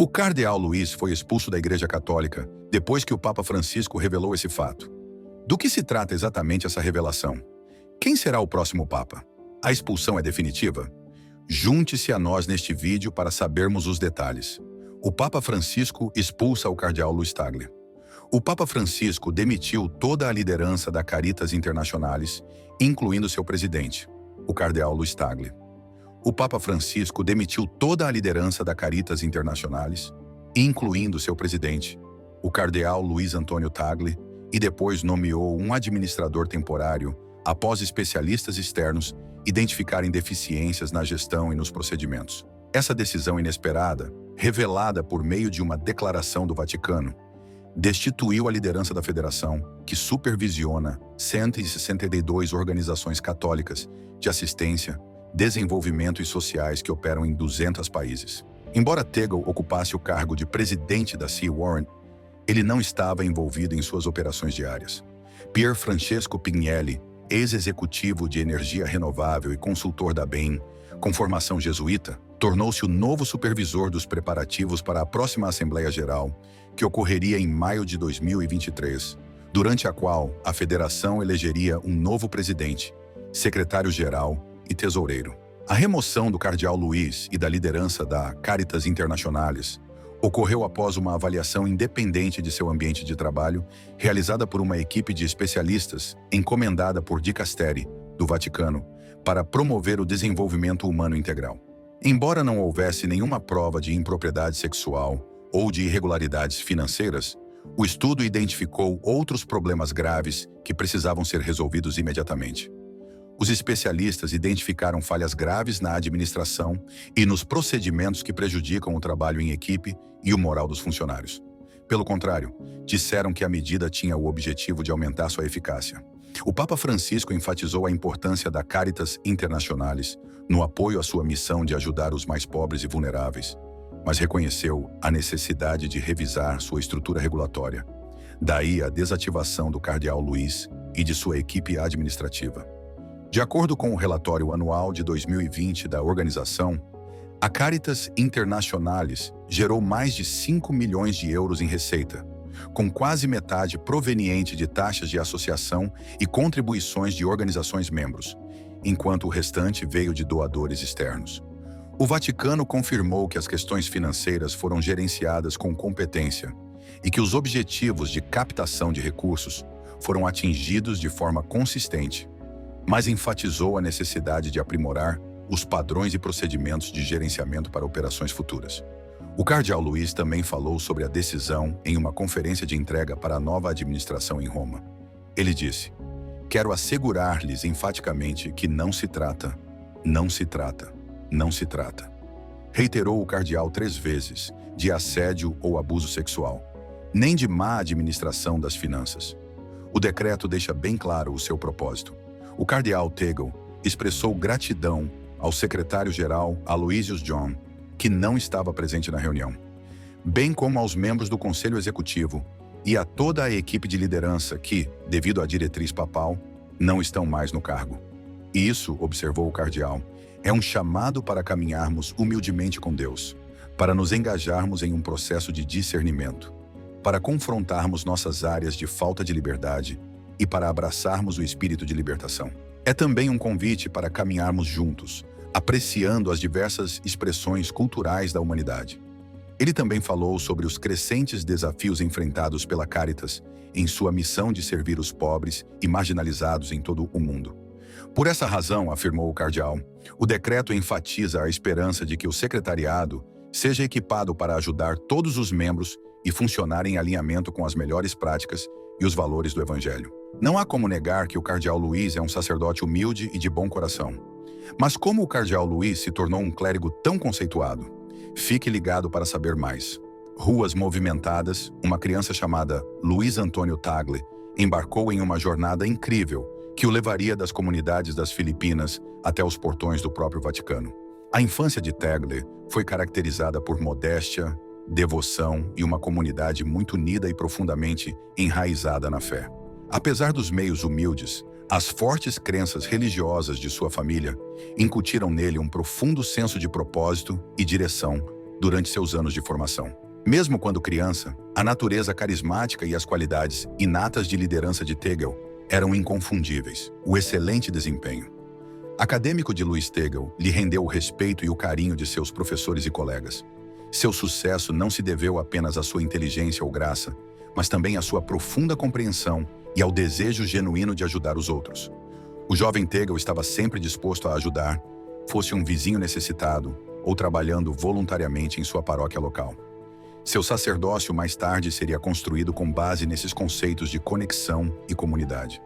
O cardeal Luiz foi expulso da Igreja Católica depois que o Papa Francisco revelou esse fato. Do que se trata exatamente essa revelação? Quem será o próximo Papa? A expulsão é definitiva? Junte-se a nós neste vídeo para sabermos os detalhes. O Papa Francisco expulsa o cardeal Luiz Tagle. O Papa Francisco demitiu toda a liderança da Caritas Internationalis, incluindo seu presidente, o cardeal Luiz Tagle. O Papa Francisco demitiu toda a liderança da Caritas Internationalis, incluindo seu presidente, o cardeal Luiz Antônio Tagle, e depois nomeou um administrador temporário após especialistas externos identificarem deficiências na gestão e nos procedimentos. Essa decisão inesperada, revelada por meio de uma declaração do Vaticano, destituiu a liderança da federação, que supervisiona 162 organizações católicas de assistência, desenvolvimento e sociais que operam em 200 países. Embora Tagle ocupasse o cargo de presidente da Sea Warrant, ele não estava envolvido em suas operações diárias. Pier Francesco Pignelli, ex-executivo de energia renovável e consultor da BEM, com formação jesuíta, tornou-se o novo supervisor dos preparativos para a próxima Assembleia Geral, que ocorreria em maio de 2023, durante a qual a federação elegeria um novo presidente, secretário-geral e tesoureiro. A remoção do cardeal Luiz e da liderança da Caritas Internationalis ocorreu após uma avaliação independente de seu ambiente de trabalho, realizada por uma equipe de especialistas encomendada por Dicasteri, do Vaticano, para promover o desenvolvimento humano integral. Embora não houvesse nenhuma prova de impropriedade sexual ou de irregularidades financeiras, o estudo identificou outros problemas graves que precisavam ser resolvidos imediatamente. Os especialistas identificaram falhas graves na administração e nos procedimentos que prejudicam o trabalho em equipe e o moral dos funcionários. Pelo contrário, disseram que a medida tinha o objetivo de aumentar sua eficácia. O Papa Francisco enfatizou a importância da Caritas Internationalis no apoio à sua missão de ajudar os mais pobres e vulneráveis, mas reconheceu a necessidade de revisar sua estrutura regulatória. Daí a desativação do cardeal Luiz e de sua equipe administrativa. De acordo com o relatório anual de 2020 da organização, a Caritas Internationalis gerou mais de 5 milhões de euros em receita, com quase metade proveniente de taxas de associação e contribuições de organizações membros, enquanto o restante veio de doadores externos. O Vaticano confirmou que as questões financeiras foram gerenciadas com competência e que os objetivos de captação de recursos foram atingidos de forma consistente, mas enfatizou a necessidade de aprimorar os padrões e procedimentos de gerenciamento para operações futuras. O cardeal Luiz também falou sobre a decisão em uma conferência de entrega para a nova administração em Roma. Ele disse: "Quero assegurar-lhes enfaticamente que não se trata. Reiterou o cardeal 3 vezes de assédio ou abuso sexual, nem de má administração das finanças. O decreto deixa bem claro o seu propósito. O cardeal Tagle expressou gratidão ao secretário-geral Aloysius John, que não estava presente na reunião, bem como aos membros do Conselho Executivo e a toda a equipe de liderança que, devido à diretriz papal, não estão mais no cargo. Isso, observou o cardeal, é um chamado para caminharmos humildemente com Deus, para nos engajarmos em um processo de discernimento, para confrontarmos nossas áreas de falta de liberdade e para abraçarmos o espírito de libertação. É também um convite para caminharmos juntos, apreciando as diversas expressões culturais da humanidade. Ele também falou sobre os crescentes desafios enfrentados pela Caritas em sua missão de servir os pobres e marginalizados em todo o mundo. Por essa razão, afirmou o cardeal, o decreto enfatiza a esperança de que o secretariado seja equipado para ajudar todos os membros e funcionar em alinhamento com as melhores práticas e os valores do Evangelho. Não há como negar que o cardeal Luiz é um sacerdote humilde e de bom coração. Mas como o cardeal Luiz se tornou um clérigo tão conceituado? Fique ligado para saber mais. Ruas movimentadas, uma criança chamada Luiz Antônio Tagle embarcou em uma jornada incrível que o levaria das comunidades das Filipinas até os portões do próprio Vaticano. A infância de Tagle foi caracterizada por modéstia, devoção e uma comunidade muito unida e profundamente enraizada na fé. Apesar dos meios humildes, as fortes crenças religiosas de sua família incutiram nele um profundo senso de propósito e direção durante seus anos de formação. Mesmo quando criança, a natureza carismática e as qualidades inatas de liderança de Tegel eram inconfundíveis. O excelente desempenho acadêmico de Louis Tegel lhe rendeu o respeito e o carinho de seus professores e colegas. Seu sucesso não se deveu apenas à sua inteligência ou graça, mas também à sua profunda compreensão e ao desejo genuíno de ajudar os outros. O jovem Tegel estava sempre disposto a ajudar, fosse um vizinho necessitado ou trabalhando voluntariamente em sua paróquia local. Seu sacerdócio mais tarde seria construído com base nesses conceitos de conexão e comunidade.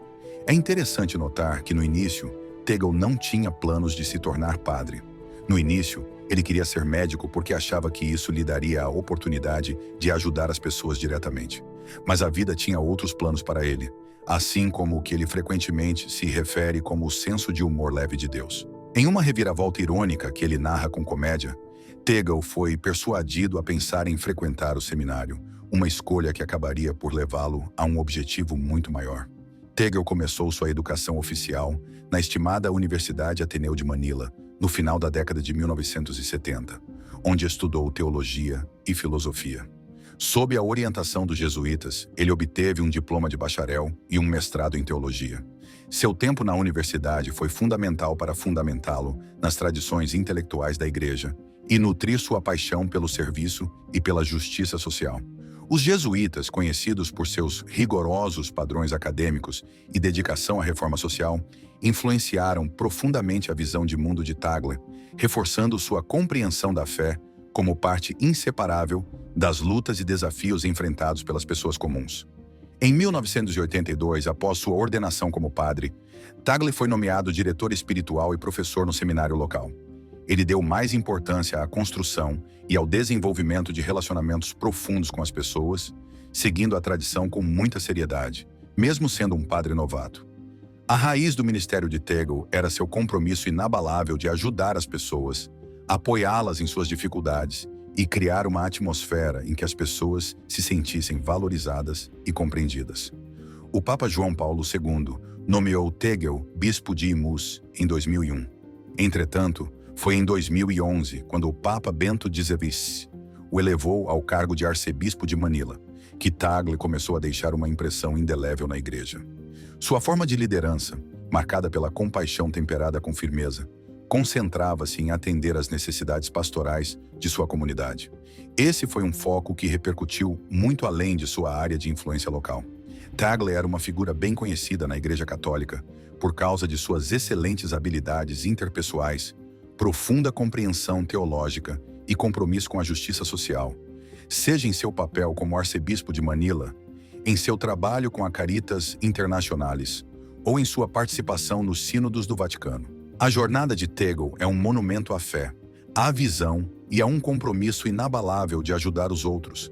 É interessante notar que no início, Tegel não tinha planos de se tornar padre. No início, ele queria ser médico porque achava que isso lhe daria a oportunidade de ajudar as pessoas diretamente. Mas a vida tinha outros planos para ele, assim como o que ele frequentemente se refere como o senso de humor leve de Deus. Em uma reviravolta irônica que ele narra com comédia, Tegel foi persuadido a pensar em frequentar o seminário, uma escolha que acabaria por levá-lo a um objetivo muito maior. Tegel começou sua educação oficial na estimada Universidade Ateneu de Manila, no final da década de 1970, onde estudou teologia e filosofia. Sob a orientação dos jesuítas, ele obteve um diploma de bacharel e um mestrado em teologia. Seu tempo na universidade foi fundamental para fundamentá-lo nas tradições intelectuais da Igreja e nutrir sua paixão pelo serviço e pela justiça social. Os jesuítas, conhecidos por seus rigorosos padrões acadêmicos e dedicação à reforma social, influenciaram profundamente a visão de mundo de Tagle, reforçando sua compreensão da fé como parte inseparável das lutas e desafios enfrentados pelas pessoas comuns. Em 1982, após sua ordenação como padre, Tagle foi nomeado diretor espiritual e professor no seminário local. Ele deu mais importância à construção e ao desenvolvimento de relacionamentos profundos com as pessoas, seguindo a tradição com muita seriedade, mesmo sendo um padre novato. A raiz do ministério de Tegel era seu compromisso inabalável de ajudar as pessoas, apoiá-las em suas dificuldades e criar uma atmosfera em que as pessoas se sentissem valorizadas e compreendidas. O Papa João Paulo II nomeou Tegel bispo de Imus em 2001. Entretanto, foi em 2011, quando o Papa Bento XVI o elevou ao cargo de arcebispo de Manila, que Tagle começou a deixar uma impressão indelével na igreja. Sua forma de liderança, marcada pela compaixão temperada com firmeza, concentrava-se em atender às necessidades pastorais de sua comunidade. Esse foi um foco que repercutiu muito além de sua área de influência local. Tagle era uma figura bem conhecida na Igreja Católica por causa de suas excelentes habilidades interpessoais, profunda compreensão teológica e compromisso com a justiça social, seja em seu papel como arcebispo de Manila, em seu trabalho com a Caritas Internationalis ou em sua participação nos sínodos do Vaticano. A jornada de Tegel é um monumento à fé, à visão e a um compromisso inabalável de ajudar os outros,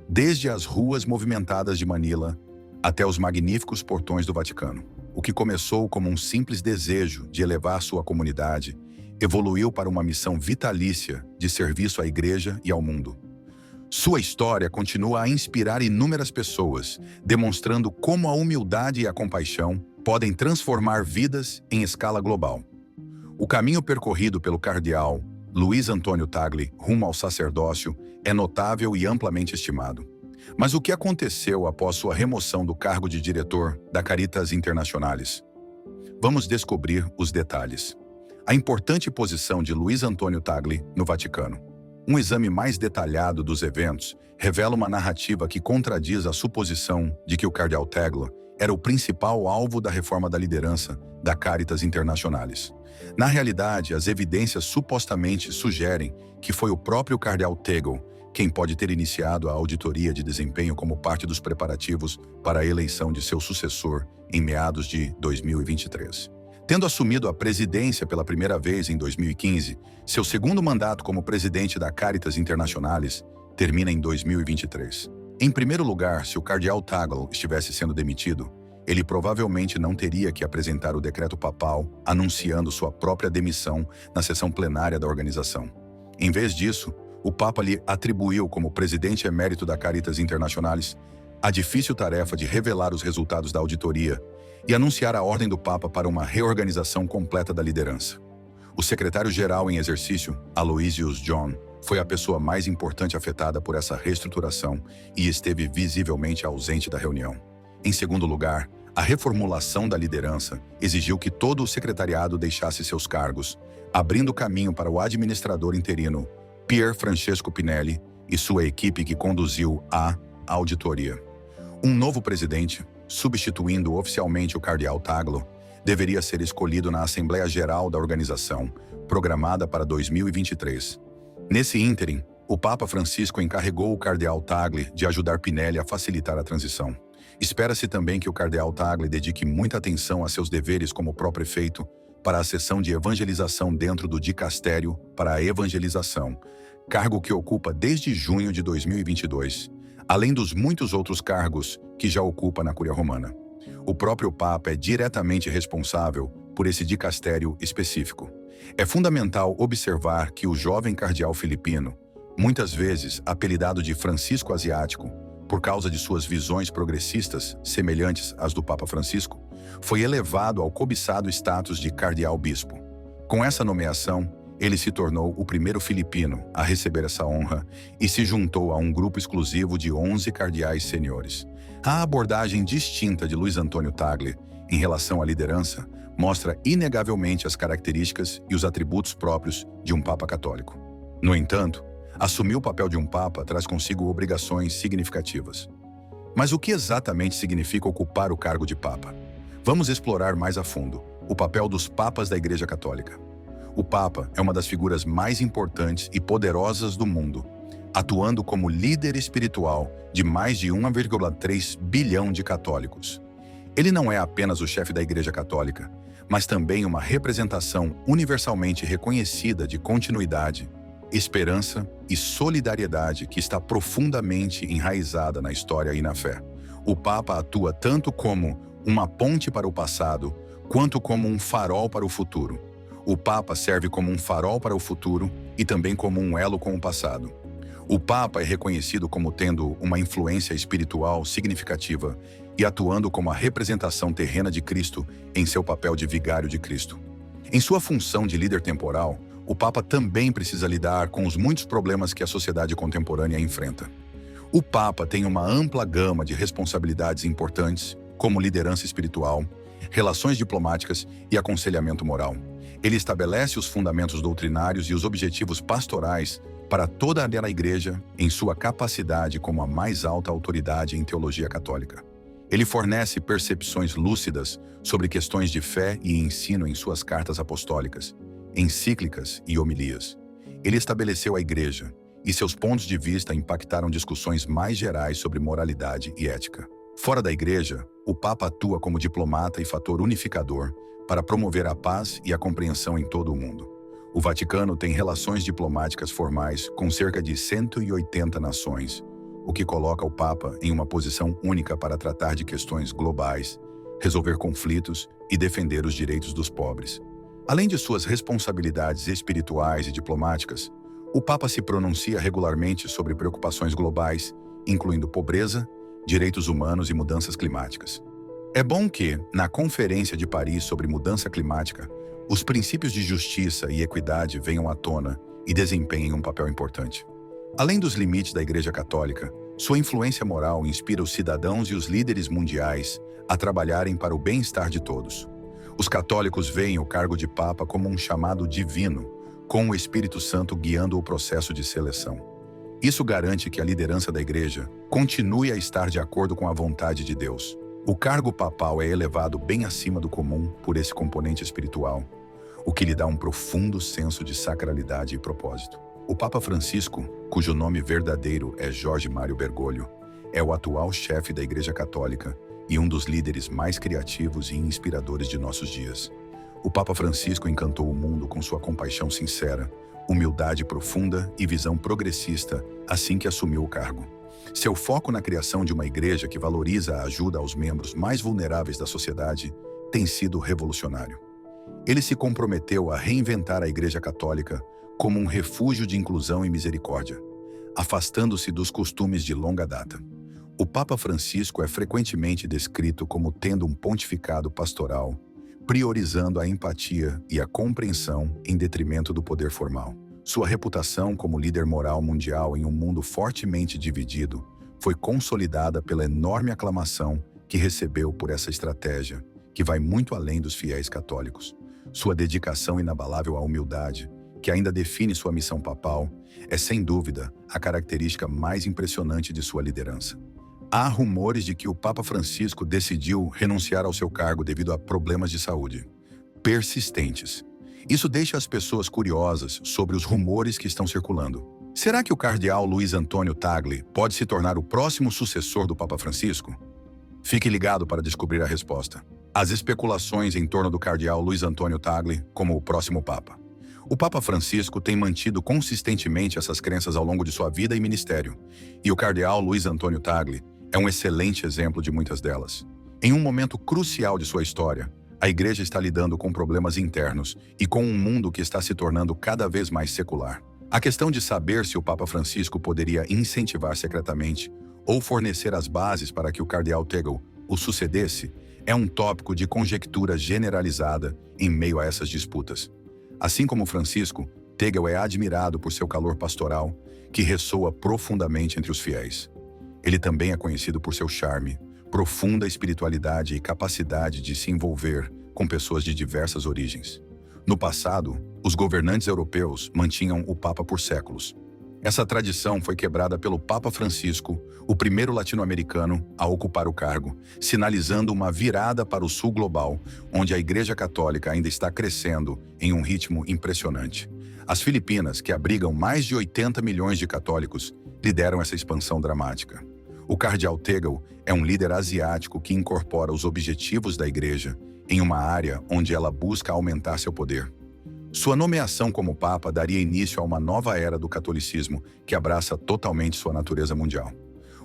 desde as ruas movimentadas de Manila até os magníficos portões do Vaticano. O que começou como um simples desejo de elevar sua comunidade evoluiu para uma missão vitalícia de serviço à Igreja e ao mundo. Sua história continua a inspirar inúmeras pessoas, demonstrando como a humildade e a compaixão podem transformar vidas em escala global. O caminho percorrido pelo cardeal Luiz Antônio Tagle rumo ao sacerdócio é notável e amplamente estimado. Mas o que aconteceu após sua remoção do cargo de diretor da Caritas Internationalis? Vamos descobrir os detalhes. A importante posição de Luiz Antônio Tagle no Vaticano. Um exame mais detalhado dos eventos revela uma narrativa que contradiz a suposição de que o cardeal Tagle era o principal alvo da reforma da liderança da Caritas Internationalis. Na realidade, as evidências supostamente sugerem que foi o próprio cardeal Tagle quem pode ter iniciado a auditoria de desempenho como parte dos preparativos para a eleição de seu sucessor em meados de 2023. Tendo assumido a presidência pela primeira vez em 2015, seu segundo mandato como presidente da Caritas Internationalis termina em 2023. Em primeiro lugar, se o cardeal Tagle estivesse sendo demitido, ele provavelmente não teria que apresentar o decreto papal anunciando sua própria demissão na sessão plenária da organização. Em vez disso, o Papa lhe atribuiu como presidente emérito da Caritas Internationalis a difícil tarefa de revelar os resultados da auditoria e anunciar a ordem do Papa para uma reorganização completa da liderança. O secretário-geral em exercício, Aloysius John, Foi a pessoa mais importante afetada por essa reestruturação e esteve visivelmente ausente da reunião. Em segundo lugar, a reformulação da liderança exigiu que todo o secretariado deixasse seus cargos, abrindo caminho para o administrador interino, Pier Francesco Pinelli, e sua equipe que conduziu a auditoria. Um novo presidente, substituindo oficialmente o cardeal Tagle, deveria ser escolhido na Assembleia Geral da organização, programada para 2023. Nesse ínterim, o Papa Francisco encarregou o cardeal Tagle de ajudar Pinelli a facilitar a transição. Espera-se também que o cardeal Tagle dedique muita atenção a seus deveres como pró-prefeito para a sessão de evangelização dentro do dicastério para a evangelização, cargo que ocupa desde junho de 2022, além dos muitos outros cargos que já ocupa na Cúria Romana. O próprio Papa é diretamente responsável por esse dicastério específico. É fundamental observar que o jovem cardeal filipino, muitas vezes apelidado de Francisco Asiático, por causa de suas visões progressistas semelhantes às do Papa Francisco, foi elevado ao cobiçado status de cardeal-bispo. Com essa nomeação, ele se tornou o primeiro filipino a receber essa honra e se juntou a um grupo exclusivo de 11 cardeais seniores. A abordagem distinta de Luiz Antônio Tagle em relação à liderança mostra inegavelmente as características e os atributos próprios de um Papa católico. No entanto, assumir o papel de um Papa traz consigo obrigações significativas. Mas o que exatamente significa ocupar o cargo de Papa? Vamos explorar mais a fundo o papel dos Papas da Igreja Católica. O Papa é uma das figuras mais importantes e poderosas do mundo, atuando como líder espiritual de mais de 1,3 bilhão de católicos. Ele não é apenas o chefe da Igreja Católica, mas também uma representação universalmente reconhecida de continuidade, esperança e solidariedade que está profundamente enraizada na história e na fé. O Papa atua tanto como uma ponte para o passado, quanto como um farol para o futuro. O Papa serve como um farol para o futuro e também como um elo com o passado. O Papa é reconhecido como tendo uma influência espiritual significativa e atuando como a representação terrena de Cristo em seu papel de vigário de Cristo. Em sua função de líder temporal, o Papa também precisa lidar com os muitos problemas que a sociedade contemporânea enfrenta. O Papa tem uma ampla gama de responsabilidades importantes, como liderança espiritual, relações diplomáticas e aconselhamento moral. Ele estabelece os fundamentos doutrinários e os objetivos pastorais para toda a Igreja em sua capacidade como a mais alta autoridade em teologia católica. Ele fornece percepções lúcidas sobre questões de fé e ensino em suas cartas apostólicas, encíclicas e homilias. Ele estabeleceu a Igreja, e seus pontos de vista impactaram discussões mais gerais sobre moralidade e ética. Fora da Igreja, o Papa atua como diplomata e fator unificador para promover a paz e a compreensão em todo o mundo. O Vaticano tem relações diplomáticas formais com cerca de 180 nações, o que coloca o Papa em uma posição única para tratar de questões globais, resolver conflitos e defender os direitos dos pobres. Além de suas responsabilidades espirituais e diplomáticas, o Papa se pronuncia regularmente sobre preocupações globais, incluindo pobreza, direitos humanos e mudanças climáticas. É bom que, na Conferência de Paris sobre Mudança Climática, os princípios de justiça e equidade venham à tona e desempenhem um papel importante. Além dos limites da Igreja Católica, sua influência moral inspira os cidadãos e os líderes mundiais a trabalharem para o bem-estar de todos. Os católicos veem o cargo de Papa como um chamado divino, com o Espírito Santo guiando o processo de seleção. Isso garante que a liderança da Igreja continue a estar de acordo com a vontade de Deus. O cargo papal é elevado bem acima do comum por esse componente espiritual, o que lhe dá um profundo senso de sacralidade e propósito. O Papa Francisco, cujo nome verdadeiro é Jorge Mário Bergoglio, é o atual chefe da Igreja Católica e um dos líderes mais criativos e inspiradores de nossos dias. O Papa Francisco encantou o mundo com sua compaixão sincera, humildade profunda e visão progressista assim que assumiu o cargo. Seu foco na criação de uma igreja que valoriza a ajuda aos membros mais vulneráveis da sociedade tem sido revolucionário. Ele se comprometeu a reinventar a Igreja Católica como um refúgio de inclusão e misericórdia, afastando-se dos costumes de longa data. O Papa Francisco é frequentemente descrito como tendo um pontificado pastoral, priorizando a empatia e a compreensão em detrimento do poder formal. Sua reputação como líder moral mundial em um mundo fortemente dividido foi consolidada pela enorme aclamação que recebeu por essa estratégia, que vai muito além dos fiéis católicos. Sua dedicação inabalável à humildade, que ainda define sua missão papal, é sem dúvida a característica mais impressionante de sua liderança. Há rumores de que o Papa Francisco decidiu renunciar ao seu cargo devido a problemas de saúde persistentes. Isso deixa as pessoas curiosas sobre os rumores que estão circulando. Será que o cardeal Luiz Antônio Tagle pode se tornar o próximo sucessor do Papa Francisco? Fique ligado para descobrir a resposta. As especulações em torno do cardeal Luiz Antônio Tagle como o próximo Papa. O Papa Francisco tem mantido consistentemente essas crenças ao longo de sua vida e ministério, e o cardeal Luiz Antônio Tagle é um excelente exemplo de muitas delas. Em um momento crucial de sua história, a Igreja está lidando com problemas internos e com um mundo que está se tornando cada vez mais secular. A questão de saber se o Papa Francisco poderia incentivar secretamente ou fornecer as bases para que o cardeal Tagle o sucedesse é um tópico de conjectura generalizada em meio a essas disputas. Assim como Francisco, Tagle é admirado por seu calor pastoral, que ressoa profundamente entre os fiéis. Ele também é conhecido por seu charme, profunda espiritualidade e capacidade de se envolver com pessoas de diversas origens. No passado, os governantes europeus mantinham o Papa por séculos. Essa tradição foi quebrada pelo Papa Francisco, o primeiro latino-americano a ocupar o cargo, sinalizando uma virada para o sul global, onde a Igreja Católica ainda está crescendo em um ritmo impressionante. As Filipinas, que abrigam mais de 80 milhões de católicos, lideram essa expansão dramática. O cardeal Tagle é um líder asiático que incorpora os objetivos da Igreja em uma área onde ela busca aumentar seu poder. Sua nomeação como Papa daria início a uma nova era do catolicismo que abraça totalmente sua natureza mundial.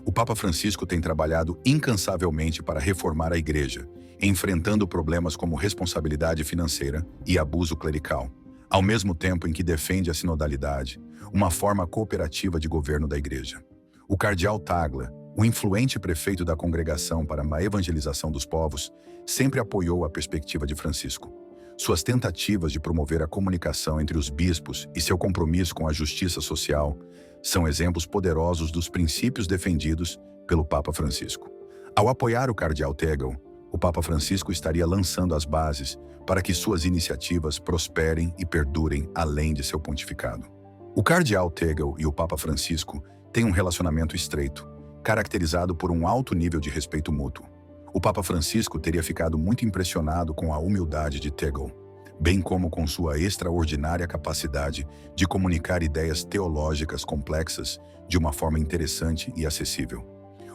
O Papa Francisco tem trabalhado incansavelmente para reformar a Igreja, enfrentando problemas como responsabilidade financeira e abuso clerical, ao mesmo tempo em que defende a sinodalidade, uma forma cooperativa de governo da Igreja. O cardeal Tagle, o influente prefeito da Congregação para a Evangelização dos Povos, sempre apoiou a perspectiva de Francisco. Suas tentativas de promover a comunicação entre os bispos e seu compromisso com a justiça social são exemplos poderosos dos princípios defendidos pelo Papa Francisco. Ao apoiar o cardeal Tagle, o Papa Francisco estaria lançando as bases para que suas iniciativas prosperem e perdurem além de seu pontificado. O cardeal Tagle e o Papa Francisco têm um relacionamento estreito, caracterizado por um alto nível de respeito mútuo. O Papa Francisco teria ficado muito impressionado com a humildade de Tagle, bem como com sua extraordinária capacidade de comunicar ideias teológicas complexas de uma forma interessante e acessível.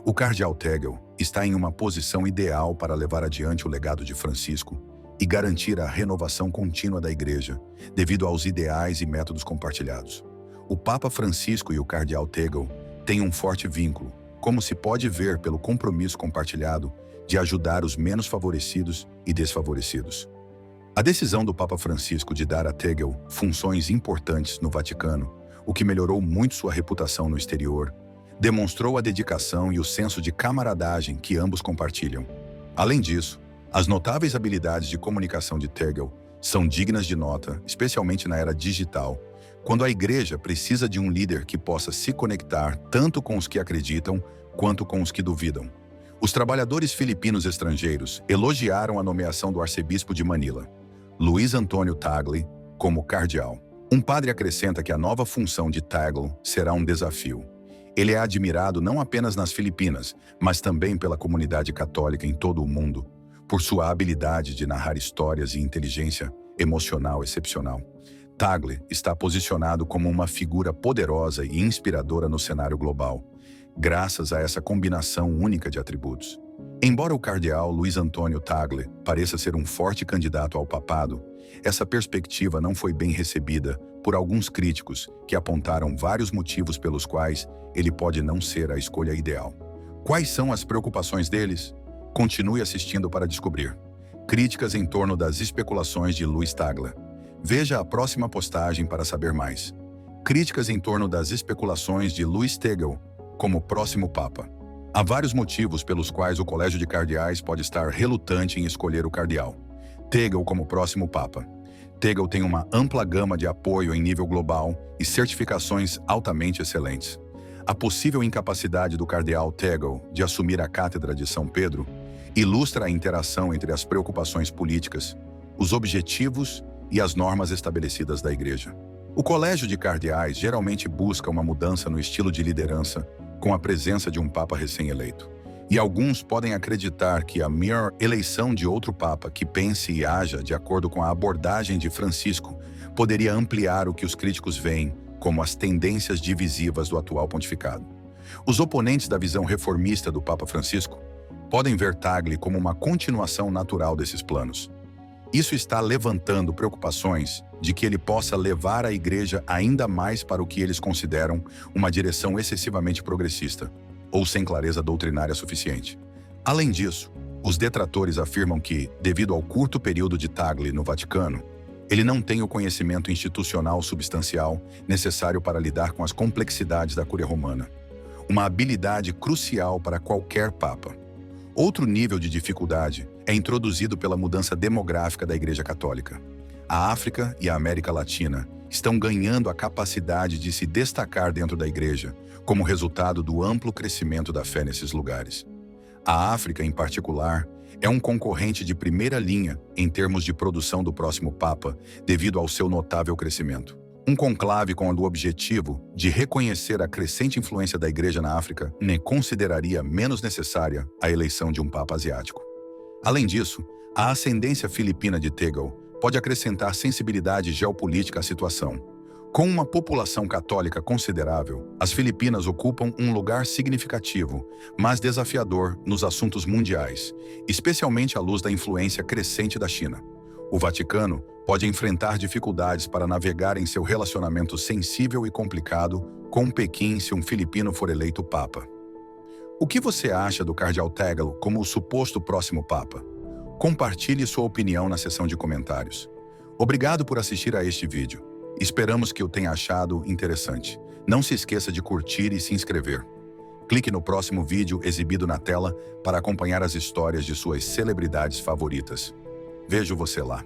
O cardeal Tagle está em uma posição ideal para levar adiante o legado de Francisco e garantir a renovação contínua da Igreja, devido aos ideais e métodos compartilhados. O Papa Francisco e o cardeal Tagle têm um forte vínculo, como se pode ver pelo compromisso compartilhado de ajudar os menos favorecidos e desfavorecidos. A decisão do Papa Francisco de dar a Tagle funções importantes no Vaticano, o que melhorou muito sua reputação no exterior, demonstrou a dedicação e o senso de camaradagem que ambos compartilham. Além disso, as notáveis habilidades de comunicação de Tagle são dignas de nota, especialmente na era digital, quando a Igreja precisa de um líder que possa se conectar tanto com os que acreditam quanto com os que duvidam. Os trabalhadores filipinos estrangeiros elogiaram a nomeação do arcebispo de Manila, Luiz Antônio Tagle, como cardeal. Um padre acrescenta que a nova função de Tagle será um desafio. Ele é admirado não apenas nas Filipinas, mas também pela comunidade católica em todo o mundo, por sua habilidade de narrar histórias e inteligência emocional excepcional. Tagle está posicionado como uma figura poderosa e inspiradora no cenário global, graças a essa combinação única de atributos. Embora o cardeal Luiz Antônio Tagle pareça ser um forte candidato ao papado, essa perspectiva não foi bem recebida por alguns críticos que apontaram vários motivos pelos quais ele pode não ser a escolha ideal. Quais são as preocupações deles? Continue assistindo para descobrir. Críticas em torno das especulações de Luiz Tagle. Veja a próxima postagem para saber mais. Críticas em torno das especulações de Luiz Tagle como próximo Papa. Há vários motivos pelos quais o Colégio de Cardeais pode estar relutante em escolher o cardeal Tagle como próximo Papa. Tegel tem uma ampla gama de apoio em nível global e certificações altamente excelentes. A possível incapacidade do cardeal Tegel de assumir a cátedra de São Pedro ilustra a interação entre as preocupações políticas, os objetivos e as normas estabelecidas da Igreja. O Colégio de Cardeais geralmente busca uma mudança no estilo de liderança com a presença de um Papa recém-eleito. E alguns podem acreditar que a mera eleição de outro Papa que pense e haja de acordo com a abordagem de Francisco poderia ampliar o que os críticos veem como as tendências divisivas do atual pontificado. Os oponentes da visão reformista do Papa Francisco podem ver Tagle como uma continuação natural desses planos. Isso está levantando preocupações de que ele possa levar a Igreja ainda mais para o que eles consideram uma direção excessivamente progressista, ou sem clareza doutrinária suficiente. Além disso, os detratores afirmam que, devido ao curto período de Tagle no Vaticano, ele não tem o conhecimento institucional substancial necessário para lidar com as complexidades da Cúria Romana, uma habilidade crucial para qualquer Papa. Outro nível de dificuldade é introduzido pela mudança demográfica da Igreja Católica. A África e a América Latina estão ganhando a capacidade de se destacar dentro da Igreja, como resultado do amplo crescimento da fé nesses lugares. A África, em particular, é um concorrente de primeira linha em termos de produção do próximo Papa, devido ao seu notável crescimento. Um conclave com o objetivo de reconhecer a crescente influência da Igreja na África nem consideraria menos necessária a eleição de um Papa asiático. Além disso, a ascendência filipina de Tegel pode acrescentar sensibilidade geopolítica à situação. Com uma população católica considerável, as Filipinas ocupam um lugar significativo, mas desafiador nos assuntos mundiais, especialmente à luz da influência crescente da China. O Vaticano pode enfrentar dificuldades para navegar em seu relacionamento sensível e complicado com Pequim se um filipino for eleito Papa. O que você acha do cardeal Tegel como o suposto próximo Papa? Compartilhe sua opinião na seção de comentários. Obrigado por assistir a este vídeo. Esperamos que o tenha achado interessante. Não se esqueça de curtir e se inscrever. Clique no próximo vídeo exibido na tela para acompanhar as histórias de suas celebridades favoritas. Vejo você lá.